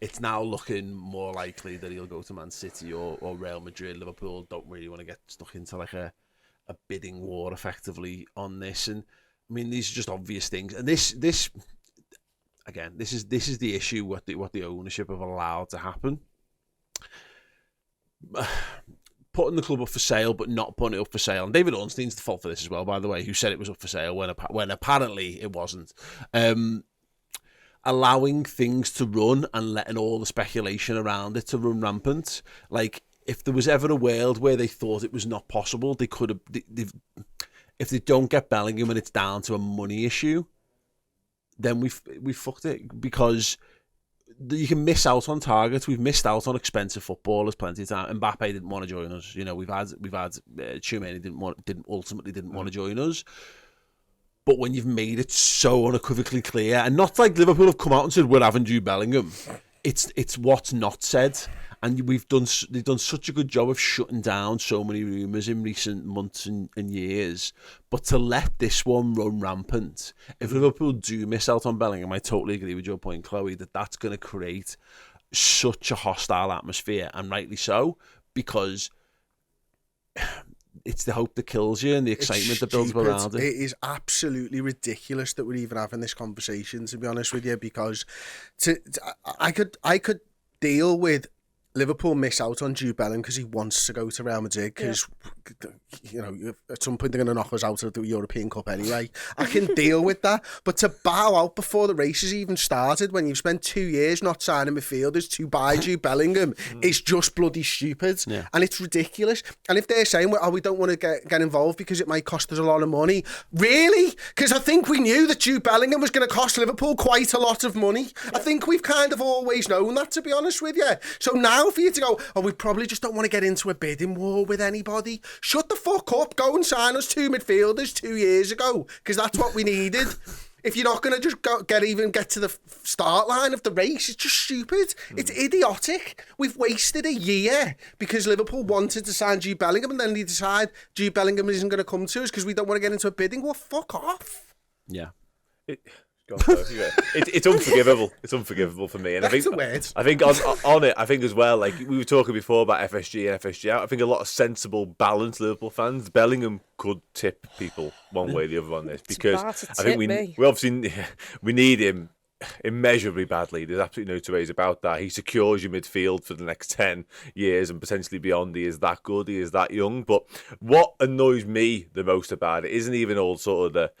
it's now looking more likely that he'll go to Man City or Real Madrid. Liverpool don't really want to get stuck into like a bidding war effectively on this. And I mean, these are just obvious things. And this again, this is the issue, what the ownership have allowed to happen. Putting the club up for sale, but not putting it up for sale. And David Ornstein's the fault for this as well, by the way, who said it was up for sale when apparently it wasn't. Allowing things to run and letting all the speculation around it to run rampant. Like, if there was ever a world where they thought it was not possible, they could have. If they don't get Bellingham and it's down to a money issue, then we fucked it, because you can miss out on targets. We've missed out on expensive footballers plenty of time. Mbappe didn't want to join us. You know, we've had Tchouaméni didn't want to join us. But when you've made it so unequivocally clear, and not like Liverpool have come out and said we're having Jude Bellingham, it's what's not said. And they've done such a good job of shutting down so many rumours in recent months and years. But to let this one run rampant, if Liverpool do miss out on Bellingham, I totally agree with your point, Chloe, that's going to create such a hostile atmosphere, and rightly so, because it's the hope that kills you and the excitement that builds around it. It is absolutely ridiculous that we're even having this conversation, to be honest with you, because I could deal with Liverpool miss out on Jude Bellingham because he wants to go to Real Madrid, because you know, at some point they're going to knock us out of the European Cup anyway. I can deal with that, but to bow out before the race has even started, when you've spent 2 years not signing midfielders to buy Jude Bellingham, is just bloody stupid, and it's ridiculous. And if they're saying, well, we don't want to get involved because it might cost us a lot of money, really? Because I think we knew that Jude Bellingham was going to cost Liverpool quite a lot of money. I think we've kind of always known that, to be honest with you. So now for you to go, we probably just don't want to get into a bidding war with anybody. Shut the fuck up. Go and sign us 2 midfielders 2 years ago, because that's what we needed. If you're not going to just get to the start line of the race, it's just stupid. It's idiotic. We've wasted a year because Liverpool wanted to sign Jude Bellingham, and then they decide Jude Bellingham isn't going to come to us because we don't want to get into a bidding war. Fuck off. Yeah. It's unforgivable. It's unforgivable for me. And That's a word. I think on it, I think as well, like we were talking before about FSG and FSG out, I think a lot of sensible, balanced Liverpool fans, Bellingham could tip people one way or the other on this, because I think we obviously we need him immeasurably badly. There's absolutely no two ways about that. He secures your midfield for the next 10 years and potentially beyond. He is that good. He is that young. But what annoys me the most about it isn't even all sort of the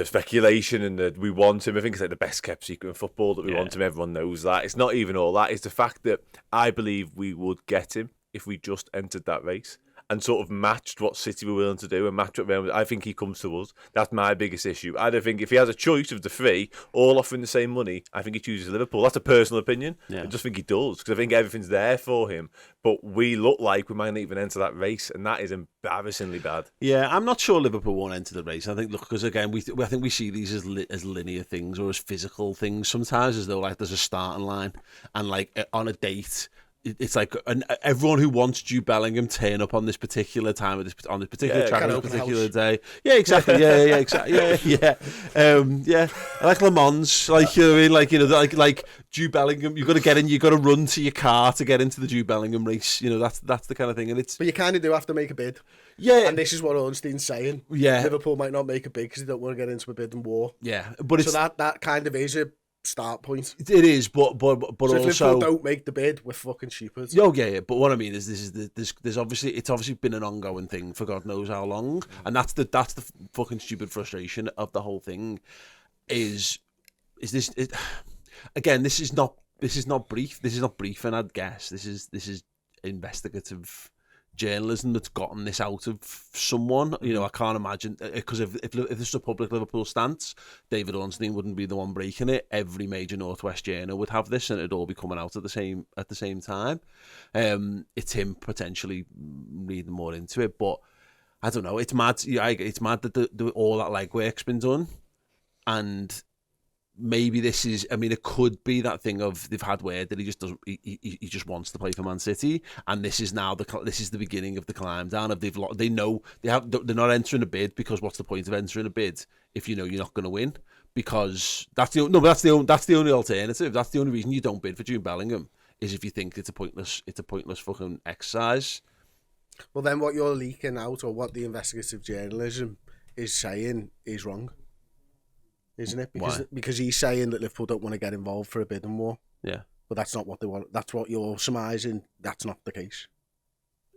speculation and that we want him. I think it's like the best kept secret in football that we want him. Everyone knows that. It's not even all that. It's the fact that I believe we would get him if we just entered that race and sort of matched what City were willing to do and matched what Real Madrid. I think he comes to us. That's my biggest issue. I don't think if he has a choice of the three, all offering the same money, I think he chooses Liverpool. That's a personal opinion. I just think he does, because I think everything's there for him. But we look like we might not even enter that race, and that is embarrassingly bad. Yeah, I'm not sure Liverpool won't enter the race. I think, look, because again, I think we see these as linear things or as physical things sometimes, as though like there's a starting line and like on a date. It's like everyone who wants Jude Bellingham turn up on this particular time on this particular track on this particular day. Yeah, exactly. Yeah, exactly. Yeah. Like Le Mans, like, you know what I mean, like, you know, like Jude Bellingham. You've got to get in. You've got to run to your car to get into the Jude Bellingham race. You know, that's the kind of thing. And it's. But you kind of do have to make a bid. Yeah, and this is what Ornstein's saying. Yeah, Liverpool might not make a bid because they don't want to get into a bidding war. Yeah, but it's so that kind of is a start point. It is, but so also if Liverpool don't make the bid, we're fucking stupid. Oh yeah. But what I mean is, there's obviously been an ongoing thing for God knows how long, and that's the fucking stupid frustration of the whole thing. Is this again? This is not brief. This is not briefing, I'd guess. This is investigative journalism that's gotten this out of someone. You know, I can't imagine, because if this is a public Liverpool stance, David Ornstein wouldn't be the one breaking it. Every major Northwest journal would have this, and it'd all be coming out at the same time. It's him potentially reading more into it, but I don't know. It's mad. It's mad that all that legwork's been done, and maybe this is. I mean, it could be that thing of they've had word that he just doesn't. He just wants to play for Man City, and this is now the beginning of the climb down. Of they're not entering a bid, because what's the point of entering a bid if you know you're not going to win? because that's the only alternative. That's the only reason you don't bid for Jude Bellingham, is if you think it's a pointless fucking exercise. Well, then what you're leaking out, or what the investigative journalism is saying, is wrong, isn't it? Because he's saying that Liverpool don't want to get involved for a bidding war. Yeah. But that's not what they want. That's what you're surmising. That's not the case.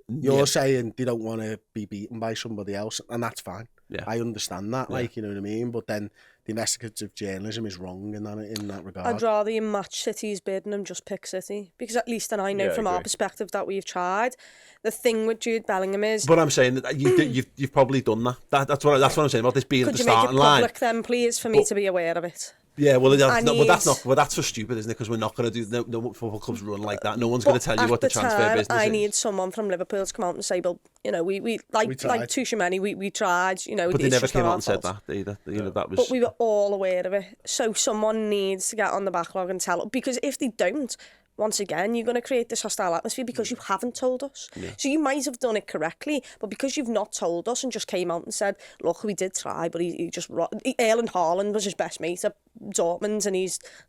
You're saying they don't want to be beaten by somebody else, and that's fine. Yeah. I understand that, you know what I mean? But then the investigative journalism is wrong in that regard. I'd rather you match City's bidding and just pick City, because at least then I know from our perspective that we've tried. The thing with Jude Bellingham is... But I'm saying that you've probably done that. That's what I'm saying about this being at the starting line. Could you make it public then, please, for me to be aware of it? Yeah, well, that's so stupid, isn't it? Because we're not going to do no football clubs run like that. No one's going to tell you what the transfer business is. I need someone from Liverpool to come out and say, well, you know, we like Tuchemani, we tried, you know. But they never came out and said that either. You know, that was. But we were all aware of it. So someone needs to get on the backlog and tell, because if they don't, once again, you're going to create this hostile atmosphere because you haven't told us. Yeah. So you might have done it correctly, but because you've not told us and just came out and said, look, we did try, but he just... Erling Haaland was his best mate at Dortmund, and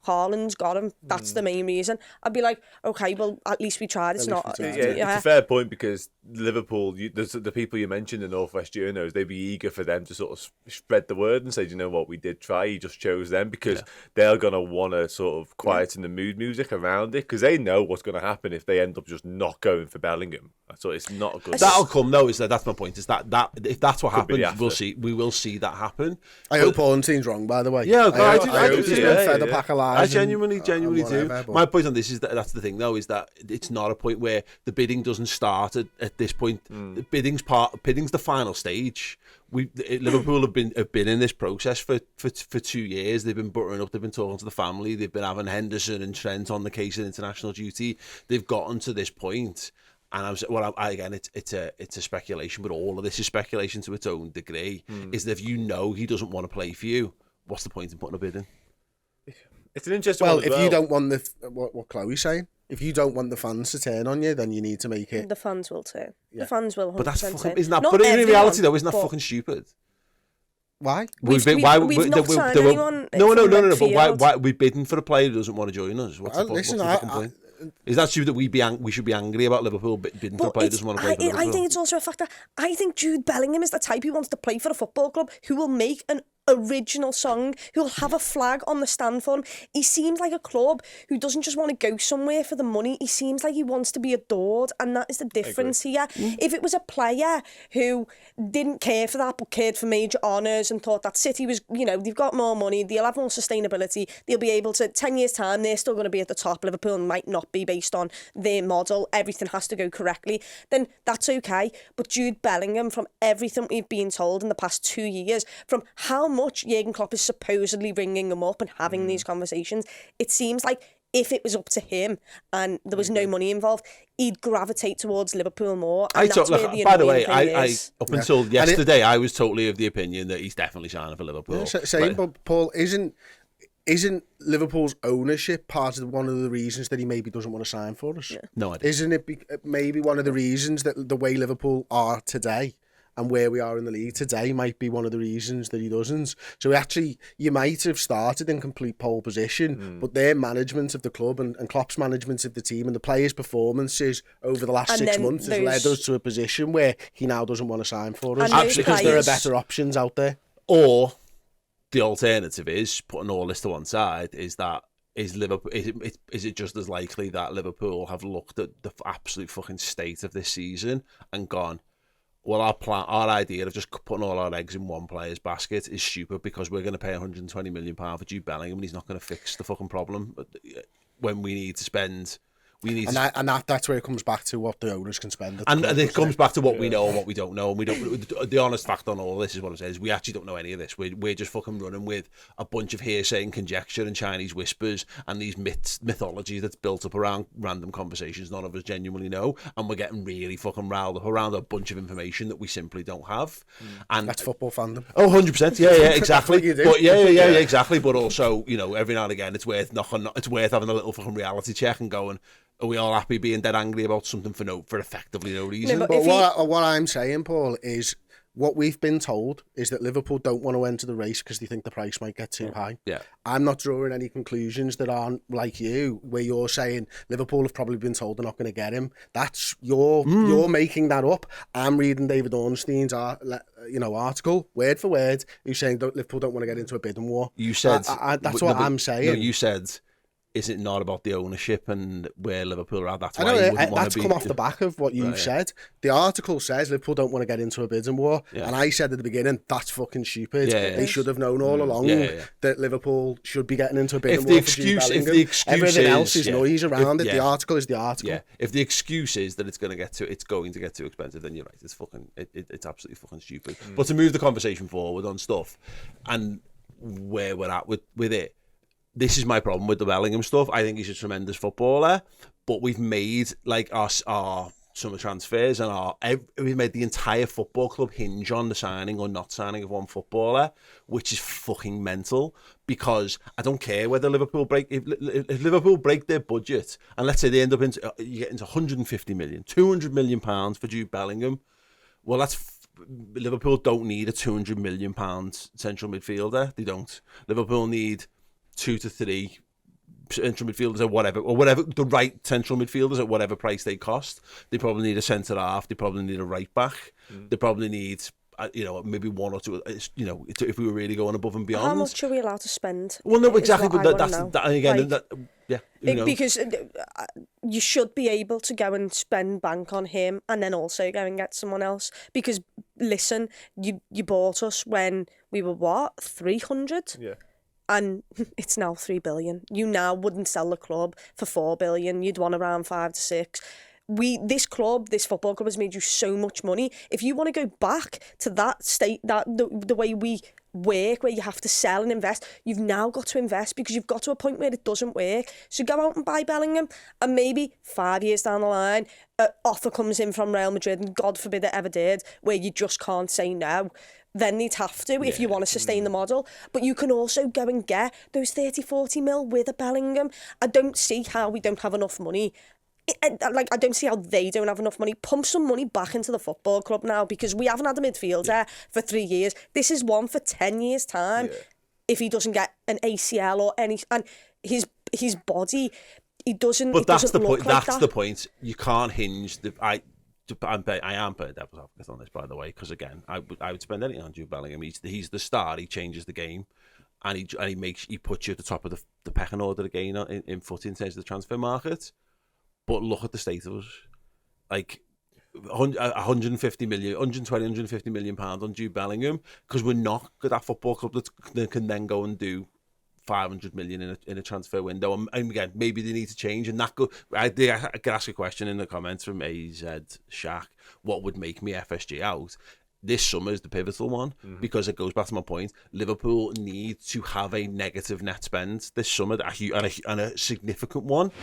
Haaland's got him. That's the main reason. I'd be like, okay, well, at least we tried. It's not... It's a fair point, because Liverpool, the people you mentioned, the North West journos, they'd be eager for them to sort of spread the word and say, do you know what, we did try, he just chose them, because they're going to want to sort of quieten the mood music around it, because they know what's going to happen if they end up just not going for Bellingham. So it's not a good... That'll come, though, that's my point, is that if that's what happens, we will see that happen. I hope Ornstein's wrong, by the way. Yeah, I do. I genuinely do. My point on this is that's the thing, though, is that it's not a point where the bidding doesn't start at this point. The bidding's the final stage. Liverpool have been in this process for 2 years. They've been buttering up. They've been talking to the family. They've been having Henderson and Trent on the case of international duty. They've gotten to this point, and again, it's a speculation, but all of this is speculation to its own degree. Is that if you know he doesn't want to play for you, what's the point in putting a bid in? It's an interesting one. Well, if you don't want what Chloe's saying, if you don't want the fans to turn on you, then you need to make it. The fans will turn. Yeah. The fans will 100% But that's fucking, turn. isn't that? Not but in reality, though, isn't that fucking stupid? Why? We've not signed anyone. No. But why we bidding for a player who doesn't want to join us? What's the fucking point? Is that stupid that we should be angry about Liverpool bidding for a player who doesn't want to play for Liverpool? I think it's also a fact that I think Jude Bellingham is the type who wants to play for a football club, who will make an original song, who'll have a flag on the stand for him. He seems like a club who doesn't just want to go somewhere for the money. He seems like he wants to be adored, and that is the difference here. If it was a player who didn't care for that but cared for major honours and thought that City was, you know, they've got more money, they'll have more sustainability, they'll be able to, 10 years time, they're still going to be at the top. Liverpool might not be based on their model, everything has to go correctly, then that's okay. But Jude Bellingham, from everything we've been told in the past 2 years, from how much Jurgen Klopp is supposedly ringing him up and having these conversations, it seems like if it was up to him and there was no money involved, he'd gravitate towards Liverpool more. And by the way, up until yesterday, I was totally of the opinion that he's definitely signing for Liverpool. But Paul, isn't Liverpool's ownership part of one of the reasons that he maybe doesn't want to sign for us? Yeah. No idea. Isn't it maybe one of the reasons that the way Liverpool are today and where we are in the league today might be one of the reasons that he doesn't? So actually, you might have started in complete pole position, but their management of the club and Klopp's management of the team and the players' performances over the last 6 months has led us to a position where he now doesn't want to sign for us because there are better options out there. Or the alternative is, putting all this to one side, is Liverpool? Is it just as likely that Liverpool have looked at the absolute fucking state of this season and gone, well, our idea of just putting all our eggs in one player's basket is stupid because we're going to pay £120 million for Jude Bellingham and he's not going to fix the fucking problem when we need to spend... That's where it comes back to what the owners can spend. And it comes back to what we know and what we don't know. And we don't. The honest fact on all this is what I'm saying is we actually don't know any of this. We're just fucking running with a bunch of hearsay and conjecture and Chinese whispers and these mythology that's built up around random conversations none of us genuinely know. And we're getting really fucking riled up around a bunch of information that we simply don't have. And that's football fandom. Oh, 100%. Yeah, exactly. But yeah, exactly. But also, you know, every now and again, it's worth having a little fucking reality check and going, are we all happy being dead angry about something for effectively no reason? No, but what I'm saying, Paul, is what we've been told is that Liverpool don't want to enter the race because they think the price might get too high. Yeah. I'm not drawing any conclusions that aren't like you, where you're saying Liverpool have probably been told they're not going to get him. That's you're making that up. I'm reading David Ornstein's article word for word, who's saying Liverpool don't want to get into a bidding war. You said that's what I'm saying. No, you said, is it not about the ownership and where Liverpool are at? That's why I know, you wouldn't want that's to be... come off the back of what you've said. The article says Liverpool don't want to get into a bidding war, and I said at the beginning that's fucking stupid. They should have known all along that Liverpool should be getting into a bidding war for Jude Bellingham. Everything else is noise around it. The article is the article. Yeah. If the excuse is that it's going to get too expensive, then you're right. It's fucking it's absolutely fucking stupid. But to move the conversation forward on stuff and where we're at with it. This is my problem with the Bellingham stuff. I think he's a tremendous footballer, but we've made like our summer transfers and we've made the entire football club hinge on the signing or not signing of one footballer, which is fucking mental. Because I don't care whether Liverpool if Liverpool break their budget and let's say they end up you get into 150 million, 200 million pounds for Jude Bellingham. Well, Liverpool don't need a 200 million pound central midfielder. They don't. Liverpool need 2 to 3 central midfielders or whatever the right central midfielders at whatever price they cost. They probably need a centre half. They probably need a right back. They probably need maybe one or two. If we were really going above and beyond. How much are we allowed to spend? Well, no, exactly. But because you should be able to go and spend bank on him and then also go and get someone else. Because listen, you bought us when we were 300. Yeah. And it's now 3 billion. You now wouldn't sell the club for 4 billion. You'd want around 5 to 6. This football club has made you so much money. If you want to go back to that state, the way we work, where you have to sell and invest, you've now got to invest because you've got to a point where it doesn't work. So go out and buy Bellingham, and maybe 5 years down the line, an offer comes in from Real Madrid, and God forbid it ever did, where you just can't say no. Then they'd have to if you want to sustain the model. But you can also go and get those 30-40 mil with a Bellingham. I don't see how we don't have enough money. I don't see how they don't have enough money. Pump some money back into the football club now, because we haven't had a midfielder for 3 years. This is one for 10 years' time. Yeah. If he doesn't get an ACL or any... And his body, he doesn't... But that's the point. Like that's the point. You can't hinge... I am playing devil's advocate on this, by the way, because again, I would spend anything on Jude Bellingham. He's the star. He changes the game, and he puts you at the top of the pecking order again in footy in terms of the transfer market. But look at the state of us, like 150 million pounds on Jude Bellingham, because we're not that football club that can then go and do 500 million in a transfer window. And again, maybe they need to change. And that I could ask a question in the comments from AZ Shaq. What would make me FSG out? This summer is the pivotal one, because it goes back to my point. Liverpool need to have a negative net spend this summer, and a significant one.